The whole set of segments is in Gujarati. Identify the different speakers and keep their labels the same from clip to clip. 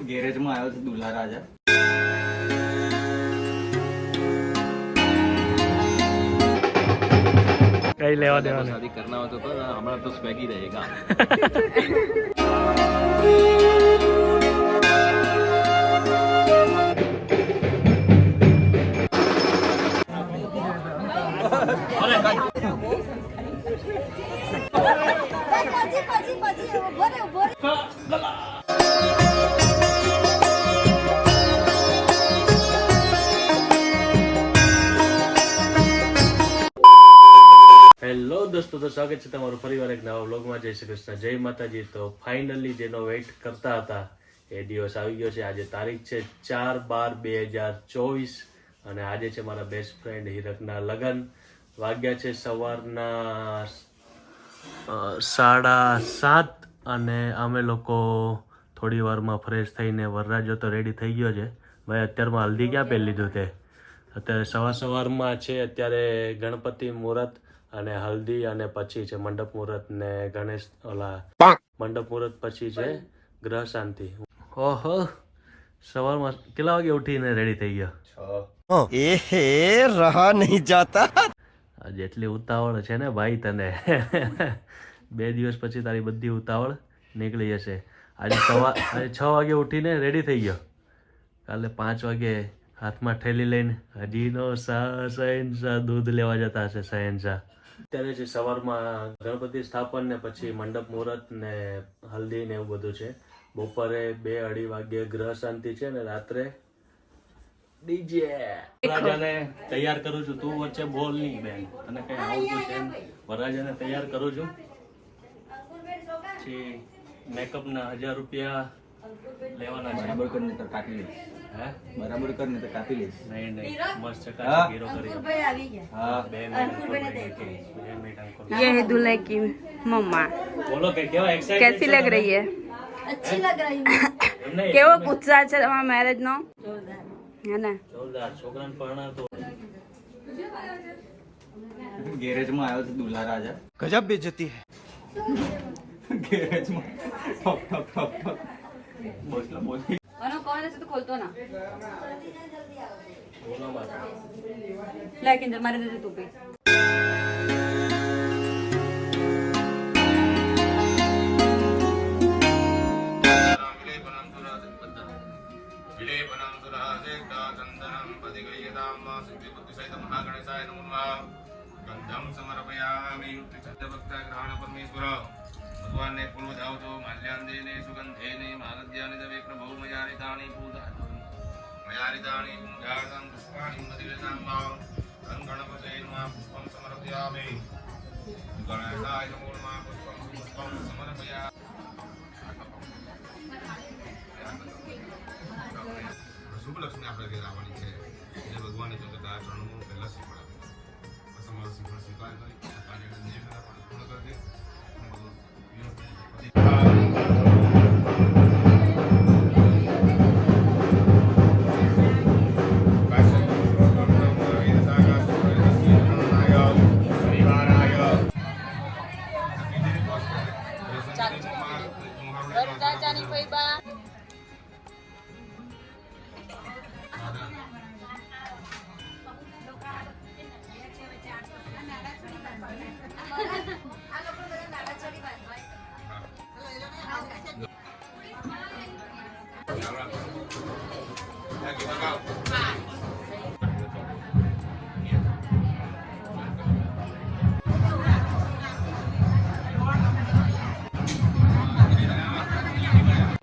Speaker 1: ગેરેજ માં આવ્યો છે દુલ્હા રાજા.
Speaker 2: કઈ લેવા દેવા
Speaker 3: शादी करना हो तो हमारा तो स्वेग ही रहेगा.
Speaker 2: હેલો દોસ્તો, તો સ્વાગત છે તમારું ફરીવાર એક નવા વ્લોગમાં. જય શ્રી કૃષ્ણ, જય માતાજી. તો ફાઇનલી જેનો વેઇટ કરતા હતા એ દિવસ આવી ગયો છે. આજે તારીખ છે 4/12/2024 અને આજે છે મારા બેસ્ટ ફ્રેન્ડ હિરકના લગ્ન. વાગ્યા છે સવારના 7:30 અને અમે લોકો થોડી વારમાં ફ્રેશ થઈને વરરાજો તો રેડી થઈ ગયો છે. ભાઈ અત્યારમાં હલ્દી ક્યાં પહેરી લીધું તે? અત્યારે સવારમાં છે અત્યારે ગણપતિ મુહૂર્ત અને હલ્દી, અને પછી છે મંડપ મુહૂર્ત ને ગણેશ ઓલા મંડપ મુહૂર્ત પછી છે ગ્રહ શાંતિ. ઓહો, સવારમાં કેટલા વાગે ઉઠીને રેડી થઈ ગયો?
Speaker 4: એહે રહા નહીં જાતા.
Speaker 2: જેટલી ઉતાવળ છે ને ભાઈ તને 2 દિવસ પછી તારી બધી ઉતાવળ નીકળી જશે. આજે 6 વાગે ઉઠીને રેડી થઈ ગયો. કાલે 5 વાગે હાથમાં ઠેલી લઈને હજીનો શહેનશાહ દૂધ લેવા જતા હશે શહેનશાહ. અત્યારે છે સવારમાં ગણપતિ સ્થાપન ને પછી મંડપ મુહૂર્ત ને હલ્દી ને એવું બધું છે. બપોરે 2-2:30 વાગે ગ્રહ શાંતિ છે ને રાત્રે ડીજે. વરરાજાને તૈયાર કરું છું, તું વચ્ચે બોલ નહીં બેન, અને કઈ આવતું છે. વરરાજાને તૈયાર કરું છું. પછી મેકઅપ ના 1000 રૂપિયા લેવાના છે.
Speaker 1: બરાબર કરીને તો કાપી લઈશ.
Speaker 2: હે,
Speaker 1: બરાબર કરીને તો કાપી લઈશ.
Speaker 2: નહીં મસ્ત ચકાચક હીરો કરી.
Speaker 1: હા,
Speaker 2: 2 મિનિટ
Speaker 5: ये है दूल्हे की मम्मा.
Speaker 2: बोलो કે કેવા એક્સાઇટેડ
Speaker 5: कैसी लग रही है?
Speaker 6: अच्छी लग रही है.
Speaker 5: કેવો ઉત્સાહ છે તમારા મેરેજ નો? હે ને?
Speaker 2: જોરદાર. છોકરાને પરણા તો
Speaker 1: ગેરેજ માં આવ્યો છે દુલ્હા રાજા.
Speaker 4: गजब बेइज्जती है.
Speaker 1: ગેરેજ માં ઠક ઠક ઠક ઠક બોસલા બોસી.
Speaker 6: और कौन है तो खोलतो ना.
Speaker 2: બોલો માતા.
Speaker 6: लेकिन मारे दे तू पे.
Speaker 7: भगवान ने पूर्व जाओ तो माल्यान्देने सुगंधेने मालद्यानि दवेक्न बहुमयारितानि पूजातु मयारितानि पूजातं पुष्पाणि मदिरतां मां गणपते नमः पुष्पं समर्पयामि गणेशाय नमो नमः पुष्पं समर्पयामि. શુભ લક્ષ્મી આપણે ઘેર આવવાની છે એટલે ભગવાનને જો કદાચ ચરણોમાં પહેલા શીખવાડે બસ અમારો શીખવાડ સ્વીકાર કરી કાર્યને નિયમ પૂર્ણ કરી દે અને બધું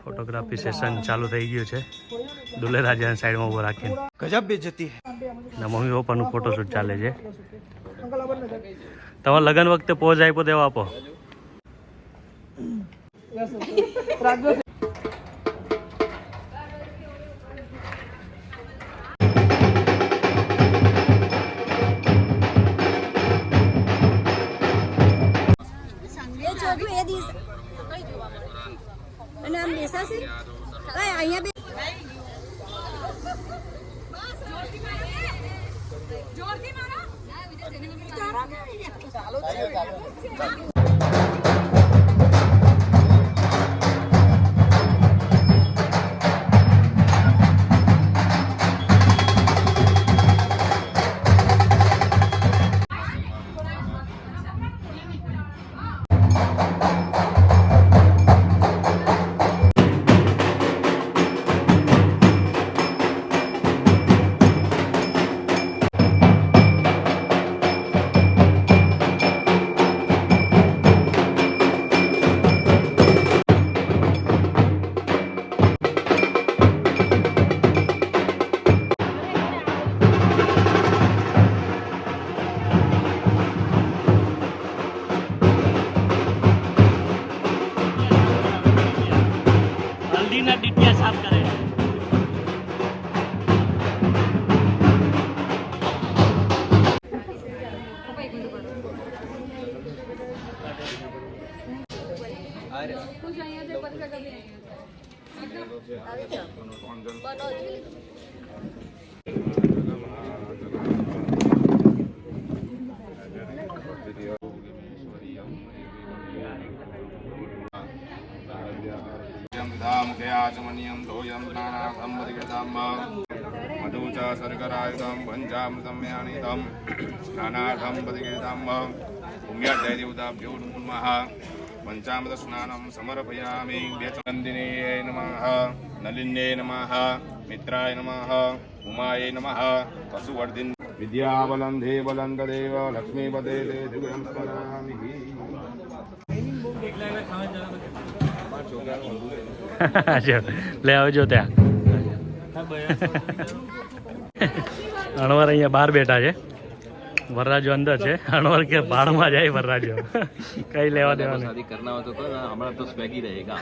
Speaker 2: ફોટોગ્રાફી સેશન ચાલુ થઈ ગયું છે. દુલ્હે રાજાને સાઈડમાં ઉભો રાખીને
Speaker 4: गजब बेइज्जती है.
Speaker 2: ના મમ્મી પપ્પાનું ફોટોશૂટ ચાલે છે. તમારા લગ્ન વખતે પોઝ આપ્યો દેવા આપો.
Speaker 6: ये छोटू ये दी અને આમ બેસાશે કઈ અહીંયા બે જોરથી મારો ચાલો છે
Speaker 7: धामकयाचमनीयं तोयं स्नानार्थं परिकृतं मधु च शर्करायुधं पञ्चामृतं यानितं स्नानार्थं परिकृतं पुण्यदैदेवताभ्यो नमः पञ्चामृतस्नानं समर्पयामि व्यचनन्दिने नमः नलिन्ये नमः मित्राय नमः उमायै नमः पशुवर्धिन् विद्याबलं देवलं तदेव लक्ष्मीपते ते दिव्यं स्मरामि
Speaker 2: લે આવજો ત્યાં અણવર અહીંયા બહાર બેઠા છે, વરરાજો અંદર છે. અણવર કે ભાડમાં જાય વરરાજો, કઈ લેવા દેવા નહીં.
Speaker 3: शादी करना हो तो हमारा तो स्वेगी रहेगा.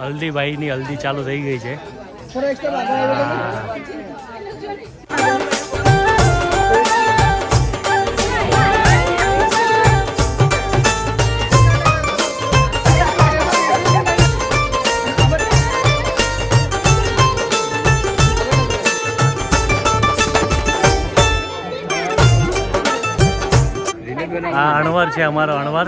Speaker 2: હલ્દીભાઈ ની હલ્દી ચાલુ થઈ ગઈ છે. આ અણવર છે, અમારો અણવર.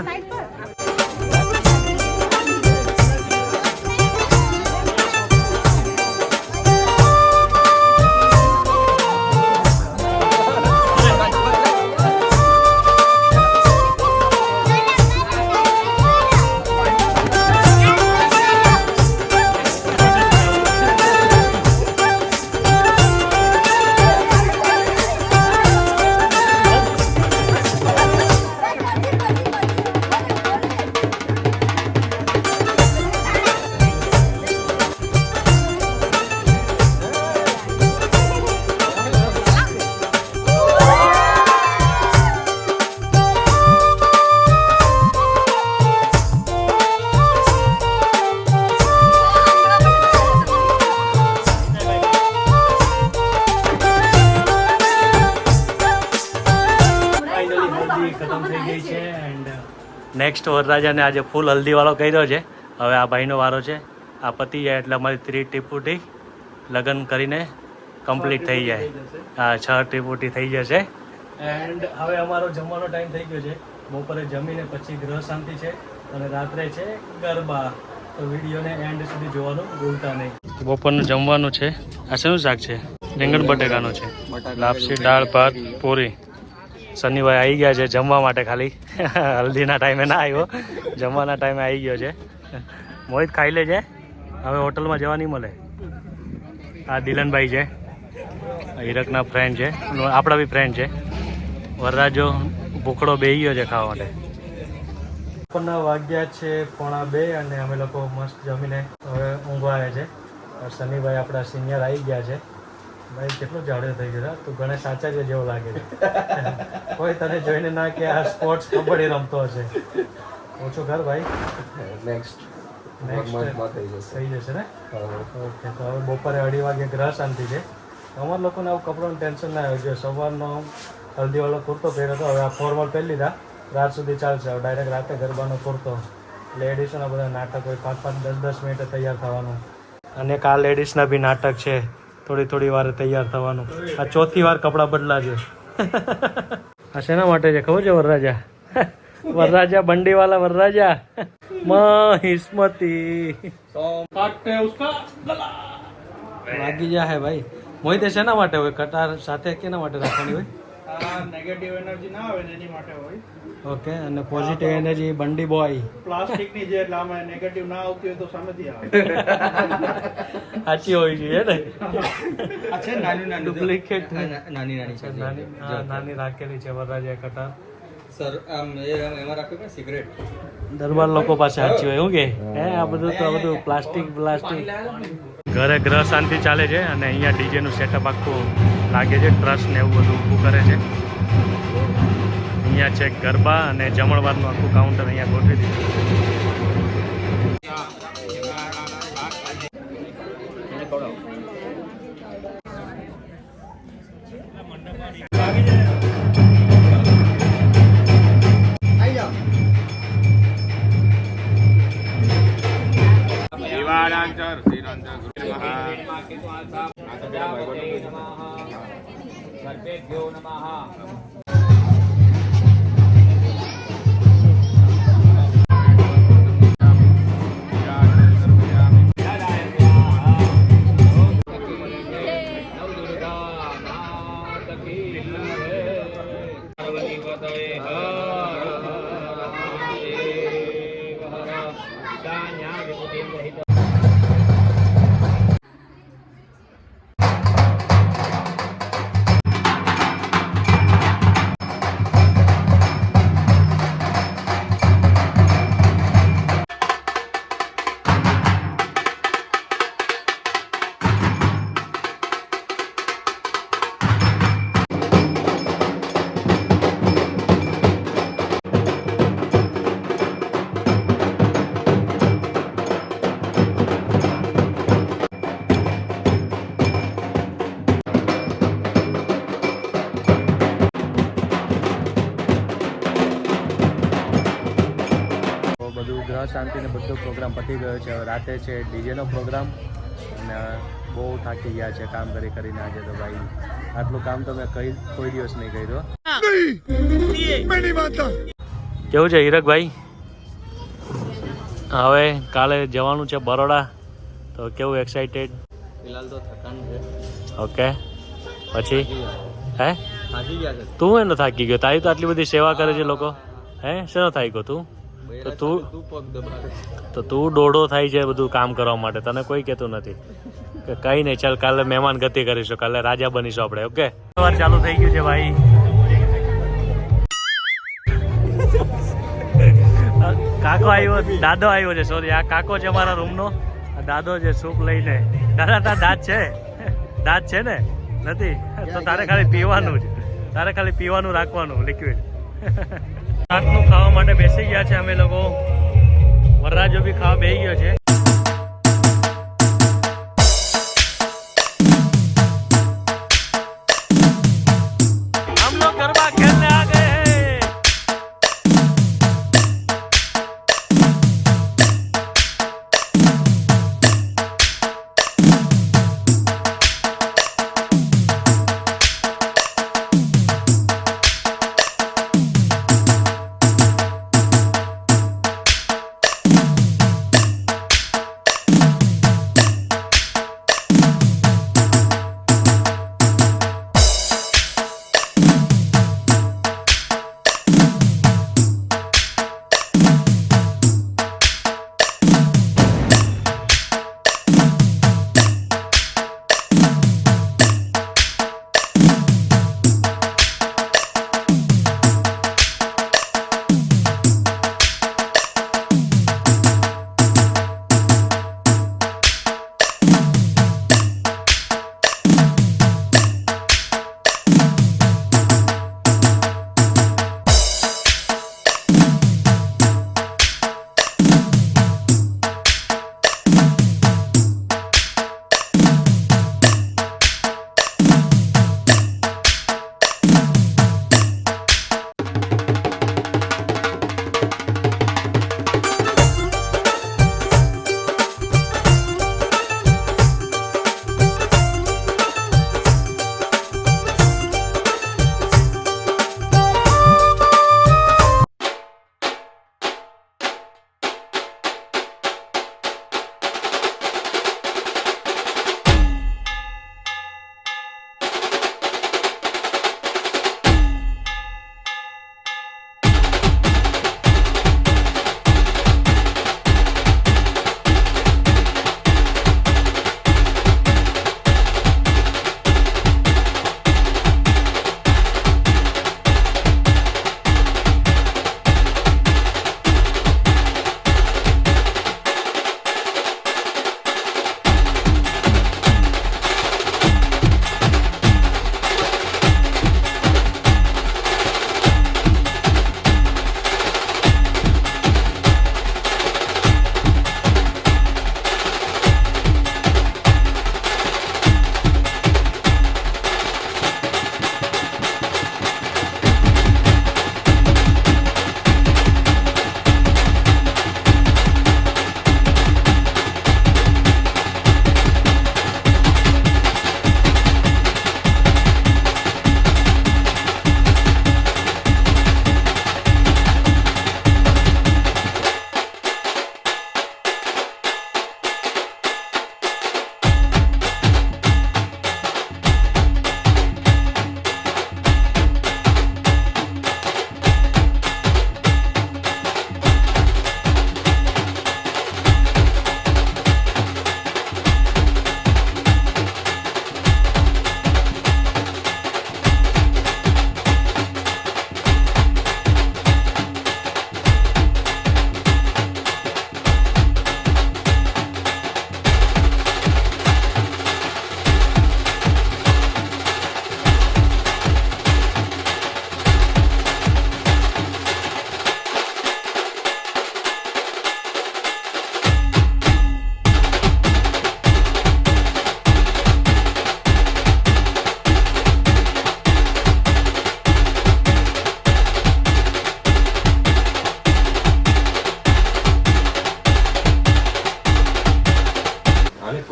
Speaker 2: નેક્સ્ટ વરરાજાને આજે ફૂલ હલ્દીવાળો કર્યો છે. હવે આ ભાઈનો વારો છે. આ પતી જાય એટલે અમારી 3 ટીપુટી લગ્ન કરીને કમ્પ્લીટ થઈ જાય. હા, 6 ટીપુટી થઈ જશે. એન્ડ હવે અમારો જમવાનો ટાઈમ થઈ ગયો છે. બપોરે જમીને પછી ગ્રહ શાંતિ છે અને રાત્રે છે ગરબા. તો વિડીયોને એન્ડ સુધી જોવાનું ભૂલતા નહીં. બપોરનું જમવાનું છે. આ શેનું શાક છે? રીંગણ બટેકાનું છે. લાપસી, દાળ, ભાત, પૂરી. શનિભાઈ આવી ગયા છે જમવા માટે. ખાલી હલ્દીના ટાઈમે ના આવ્યો, જમવાના ટાઈમે આવી ગયો છે. મોહિત ખાઈ લેજે, હવે હોટલમાં જવા નહીં મળે. આ દિલનભાઈ છે, હીરકના ફ્રેન્ડ છે, આપણા બી ફ્રેન્ડ છે. વરરાજો ભૂખડો બેહી ગયો છે ખાવા માટે. બપોરના વાગ્યા છે 1:30 અને અમે લોકો મસ્ત જમીને હવે ઊંઘવા આવ્યા છે. શનિભાઈ આપણા સિનિયર આવી ગયા છે. ભાઈ કેટલો જાડો થઈ ગયો, તું ગણેશ આચાર્ય જેવો લાગે છે. કોઈ તને જોઈને ના કે આ સ્પોર્ટ્સ કબડ્ડી રમતો હશે. ઓછું કર ભાઈ, નેક્સ્ટ થઈ જશે ને. ઓકે, તો હવે બપોરે 2:30 વાગે ગ્રહ શાંતિ છે. અમારા લોકોને આવું કપડાનું ટેન્શન ના આવ્યું. જો સવારનો હલ્દીવાળો કુર્તો પહેર્યો હતો, હવે આ ફોર્મલ પહેરી લીધા. રાત સુધી ચાલશે. હવે ડાયરેક્ટ રાતે ગરબાનો કુર્તો. લેડીઝોના બધા નાટક હોય, 5-5, 10-10 મિનિટે તૈયાર થવાનું. અને આ લેડીઝના બી નાટક છે, થોડી વારે તૈયાર થવાનું. આ 4થી વાર કપડાં બદલા છે. આ શેના માટે છે ખબર છે? વરરાજા, વરરાજા બંડીવાલા વરરાજા મહિસ્મતી લાગી જા હે ભાઈ. મોહિત શેના માટે હોય કટાર સાથે? કેના માટે રાખવાની હોય?
Speaker 8: નેગેટિવ એનર્જી ના આવે ને એની માટે હોય.
Speaker 9: ઓકે, અને પોઝિટિવ એનર્જી બંડી બોય.
Speaker 8: પ્લાસ્ટિકની જે એટલે આમાં નેગેટિવ ના આવતી હોય તો સામેથી આવે.
Speaker 2: સાચી હોય છે ને
Speaker 1: આ છે નાનું નાનું
Speaker 2: ડુપ્લિકેટ
Speaker 1: નાની નાની છે
Speaker 2: નાની રાખેલી છે વરરાજા કટાર.
Speaker 1: સર આમ એમાં રાખ્યું કે સિગરેટ
Speaker 2: દરબાર લોકો પાસે સાચી હોય શું કે હે આ બધું તો આ બધું પ્લાસ્ટિક ઘરે ગ્રહ શાંતિ ચાલે છે અને અહીંયા ડીજે નું સેટઅપ આખું લાગે છે, ટ્રસ્ટ ને એવું બધું ઊભું કરે છે. અહીંયા છે ગરબા અને જમણવારનું આખું કાઉન્ટર અહીંયા ગોઠવી દીધું. બધું ગ્રહ શાંતિ ને બધો પ્રોગ્રામ પતી ગયો છે. હવે રાતે છે ડીજેનો પ્રોગ્રામ અને બહુ થાકી ગયા છે કામ કરીને આજે તો ભાઈ. આટલું કામ તો મેં કોઈ દિવસ નહીં કર્યું. કેવું છે હીરકભાઈ? હવે કાલે જવાનું છે બરોડા, તો કેવું એક્સાઇટેડ?
Speaker 1: ફિલહાલ તો થકાન છે.
Speaker 2: ઓકે, પછી હે
Speaker 1: થાકી ગયા છે.
Speaker 2: તું એનો થાકી ગયો? તારી તો આટલી બધી સેવા કરે છે લોકો, હે શેનો થાકી ગયો તું? તો તું દોડો થાય છે બધું કામ કરવા માટે, તને કોઈ કહેતું નથી કે કઈ નહીં ચાલ કાલે મહેમાન ગતિ કરીશું, કાલે રાજા બનીશું આપણે. ઓકે, સવાર ચાલુ થઈ ગયું છે ભાઈ. કાકો આવ્યો, દાદો આવ્યો છે, સોરી આ કાકો છે અમારા રૂમનો, દાદો છે સૂપ લઈને. દાદા તાર દાંત છે ને? નથી તો તારે ખાલી પીવાનું જ, તારે ખાલી પીવાનું રાખવાનું લિક્વિડ. રાતનું ખાવા માટે બેસી ગયા છે અમે લોકો. વરરાજો બી ખાવા બેસી ગયો છે. हम लोग गरबा खेलने आ गए हैं.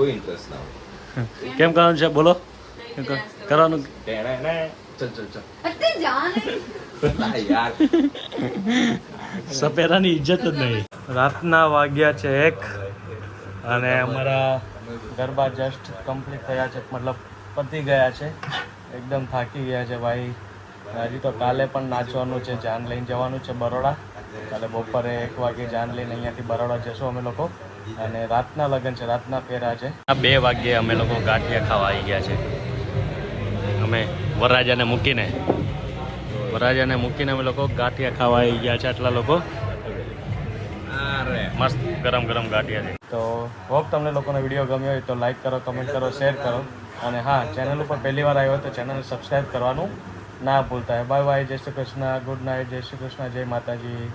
Speaker 3: કોઈ ઇન્ટરેસ્ટ ના હોય.
Speaker 2: કેમ કરવાનું છે બોલો? કરવાનું
Speaker 3: ચલ ચલ ચલ
Speaker 6: अरे जाने
Speaker 3: ના યાર
Speaker 2: સપેરાની ઇજ્જત જ નહીં. રાતના વાગ્યા છે 1 અને અમારા ગરબા જસ્ટ કમ્પ્લીટ થયા છે, મતલબ પતી ગયા છે. એકદમ થાકી ગયા છે ભાઈ. હજી તો કાલે પણ નાચવાનું છે, જાન લઈને જવાનું છે બરોડા. કાલે બપોરે 1 વાગે જાન લઈને અહીંયાથી બરોડા જશું અમે લોકો. અને રાતના લગ્ન છે, રાતના ફેરા છે. 2 વાગ્યે અમે લોકો ગાંઠિયા ખાવા આવી ગયા છે. અમે વરરાજાને મૂકીને અમે લોકો ગાંઠિયા ખાવા આવી ગયા છે. આટલા લોકો મસ્ત ગરમ ગરમ ગાંઠિયા છે. તો હોપ તમને લોકોનો વિડીયો ગમ્યો હોય તો લાઈક કરો, કમેન્ટ કરો, શેર કરો. અને હા, ચેનલ ઉપર પહેલી વાર આવ્યો હોય તો ચેનલને સબસ્ક્રાઈબ કરવાનું ના ભૂલતા. બાય બાય, જય શ્રી કૃષ્ણ, ગુડ નાઇટ, જય શ્રી કૃષ્ણ, જય માતાજી.